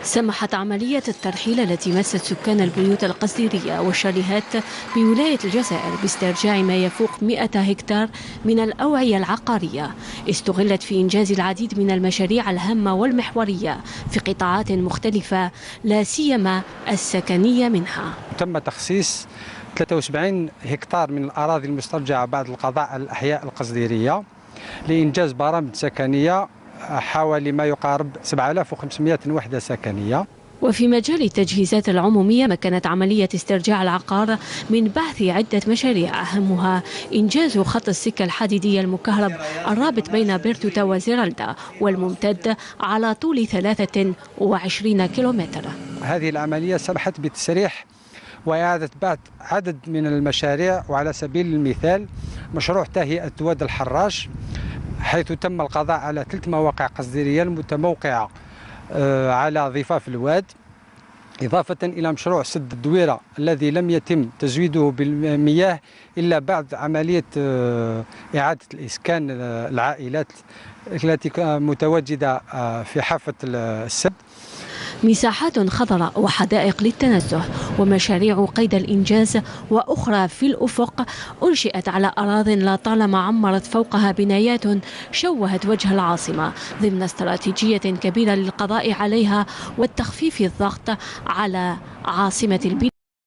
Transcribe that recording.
سمحت عملية الترحيل التي مست سكان البيوت القصديرية والشاليهات بولاية الجزائر باسترجاع ما يفوق 100 هكتار من الأوعية العقارية استغلت في إنجاز العديد من المشاريع الهامة والمحورية في قطاعات مختلفة لا سيما السكنية منها. تم تخصيص 73 هكتار من الأراضي المسترجعة بعد القضاء على الأحياء القصديرية لإنجاز برامج سكنية حوالي ما يقارب 7500 وحدة سكنية. وفي مجال التجهيزات العمومية مكنت عملية استرجاع العقار من بحث عدة مشاريع أهمها إنجاز خط السكة الحديدية المكهرب الرابط بين بيرتوتا وزيرالدا والممتد على طول 23 كيلومتر. هذه العملية سمحت بتسريح وإعادة بعث عدد من المشاريع، وعلى سبيل المثال مشروع تهيئة واد الحراش حيث تم القضاء على 3 مواقع قصديرية متموقعة على ضفاف الواد، إضافة إلى مشروع سد الدويرة الذي لم يتم تزويده بالمياه إلا بعد عملية إعادة الإسكان العائلات التي متواجدة في حافة السد. مساحات خضراء وحدائق للتنزه ومشاريع قيد الإنجاز وأخرى في الأفق أنشئت على أراضٍ لا طالما عمرت فوقها بنايات شوهت وجه العاصمة ضمن استراتيجية كبيرة للقضاء عليها والتخفيف الضغط على عاصمة البلاد.